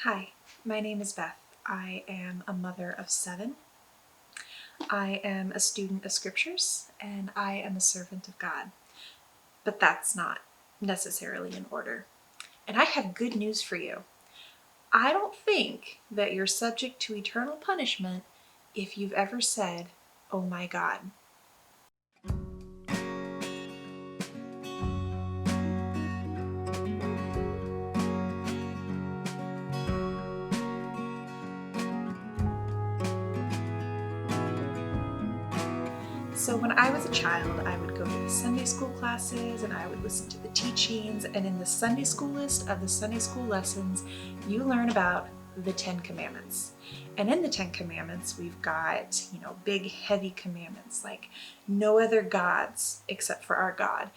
Hi, my name is Beth. I am a mother of 7. I am a student of scriptures, and I am a servant of God. But that's not necessarily in order. And I have good news for you. I don't think that you're subject to eternal punishment if you've ever said, "Oh my God." So when I was a child, I would go to the Sunday school classes and I would listen to the teachings, and in the Sunday school list of the Sunday school lessons, you learn about the 10 Commandments. And in the 10 Commandments, we've got, big heavy commandments like no other gods except for our God.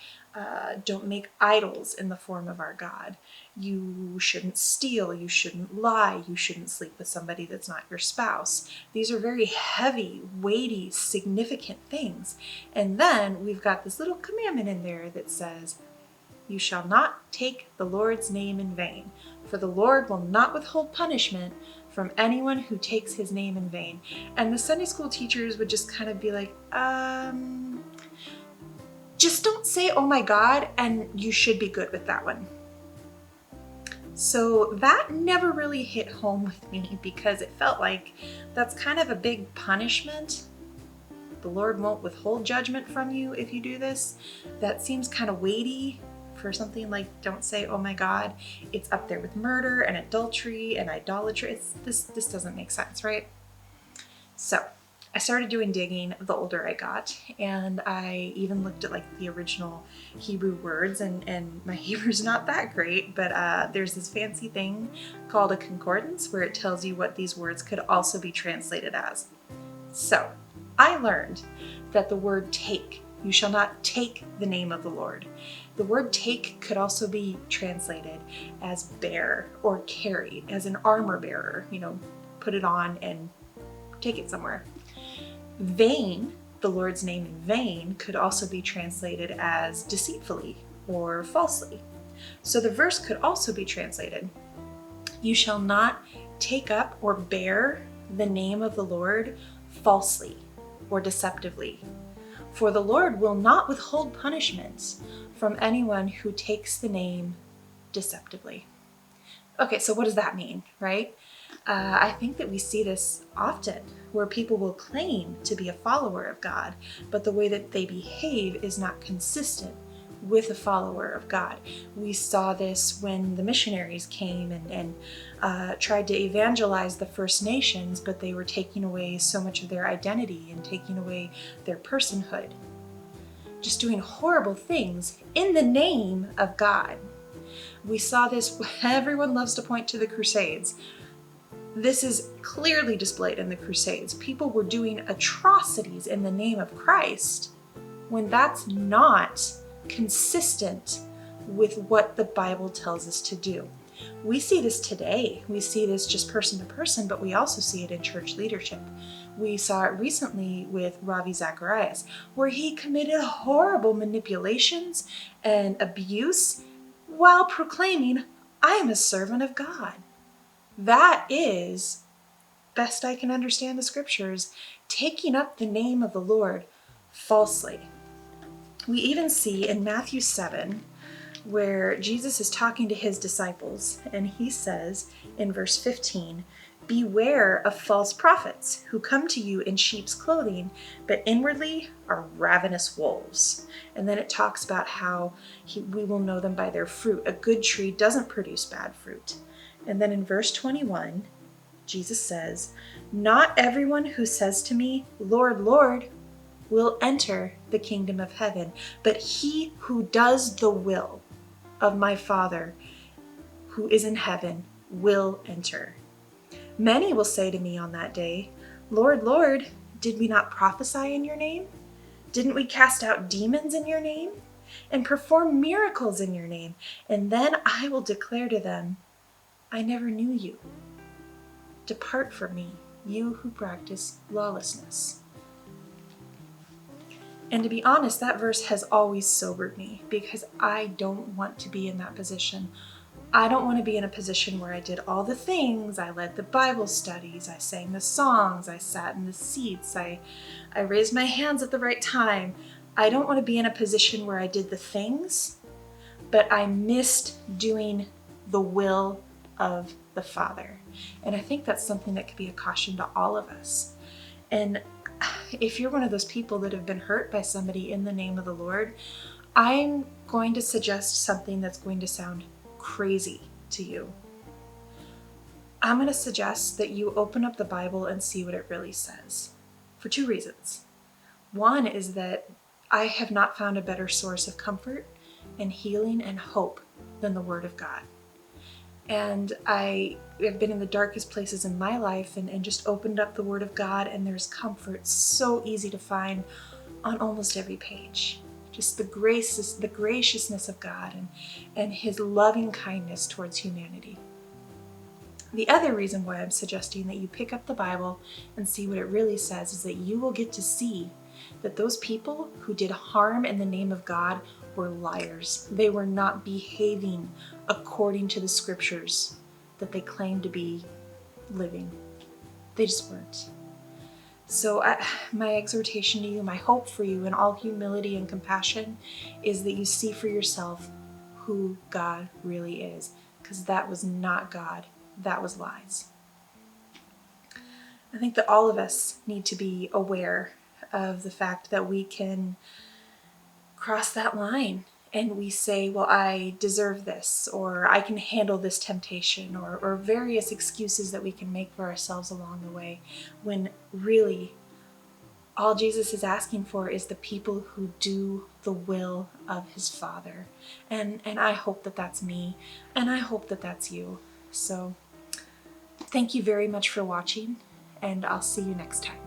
Don't make idols in the form of our God. You shouldn't steal. You shouldn't lie. You shouldn't sleep with somebody that's not your spouse. These are very heavy, weighty, significant things. And then we've got this little commandment in there that says, "You shall not take the Lord's name in vain, for the Lord will not withhold punishment from anyone who takes his name in vain." And the Sunday school teachers would just kind of be like, just don't say, "Oh my God," and you should be good with that one. So that never really hit home with me because it felt like that's kind of a big punishment. The Lord won't withhold judgment from you if you do this. That seems kind of weighty for something like "don't say, oh my God." It's up there with murder and adultery and idolatry. This doesn't make sense, right? So I started doing digging the older I got, and I even looked at the original Hebrew words, and my Hebrew's not that great, but there's this fancy thing called a concordance where it tells you what these words could also be translated as. So I learned that the word take, "You shall not take the name of the Lord." The word take could also be translated as bear or carry, as an armor bearer, put it on and take it somewhere. Vain, the Lord's name in vain, could also be translated as deceitfully or falsely. So the verse could also be translated, "You shall not take up or bear the name of the Lord falsely or deceptively, for the Lord will not withhold punishments from anyone who takes the name deceptively." Okay, so what does that mean, right? I think that we see this often where people will claim to be a follower of God, but the way that they behave is not consistent with a follower of God. We saw this when the missionaries came and tried to evangelize the First Nations, but they were taking away so much of their identity and taking away their personhood. Just doing horrible things in the name of God. We saw this, everyone loves to point to the Crusades. This is clearly displayed in the Crusades. People were doing atrocities in the name of Christ when that's not consistent with what the Bible tells us to do. We see this today. We see this just person to person, but we also see it in church leadership. We saw it recently with Ravi Zacharias, where he committed horrible manipulations and abuse while proclaiming, "I am a servant of God." That is, best I can understand the scriptures, taking up the name of the Lord falsely. We even see in Matthew 7 where Jesus is talking to his disciples, and he says in verse 15, "Beware of false prophets who come to you in sheep's clothing, but inwardly are ravenous wolves." And then it talks about how we will know them by their fruit. A good tree doesn't produce bad fruit. And then in verse 21, Jesus says, "Not everyone who says to me, 'Lord, Lord,' will enter the kingdom of heaven, but he who does the will of my Father who is in heaven will enter. Many will say to me on that day, 'Lord, Lord, did we not prophesy in your name? Didn't we cast out demons in your name and perform miracles in your name?' And then I will declare to them, 'I never knew you. Depart from me, you who practice lawlessness.'" And to be honest, that verse has always sobered me because I don't want to be in that position I don't want to be in a position where I did all the things. I led the Bible studies, I sang the songs, I sat in the seats, I raised my hands at the right time. I don't want to be in a position where I did the things, but I missed doing the will of the Father. And I think that's something that could be a caution to all of us. And if you're one of those people that have been hurt by somebody in the name of the Lord, I'm going to suggest something that's going to sound crazy to you. I'm going to suggest that you open up the Bible and see what it really says, for two reasons. One is that I have not found a better source of comfort and healing and hope than the Word of God. And I have been in the darkest places in my life and just opened up the Word of God, and there's comfort so easy to find on almost every page. Just the graciousness of God and His loving kindness towards humanity. The other reason why I'm suggesting that you pick up the Bible and see what it really says is that you will get to see that those people who did harm in the name of God were liars. They were not behaving according to the scriptures that they claimed to be living. They just weren't. So my exhortation to you, my hope for you in all humility and compassion is that you see for yourself who God really is, because that was not God. That was lies. I think that all of us need to be aware of the fact that we can cross that line and we say, well, I deserve this, or I can handle this temptation, or various excuses that we can make for ourselves along the way, when really all Jesus is asking for is the people who do the will of His Father. And I hope that that's me, and I hope that that's you. So thank you very much for watching, and I'll see you next time.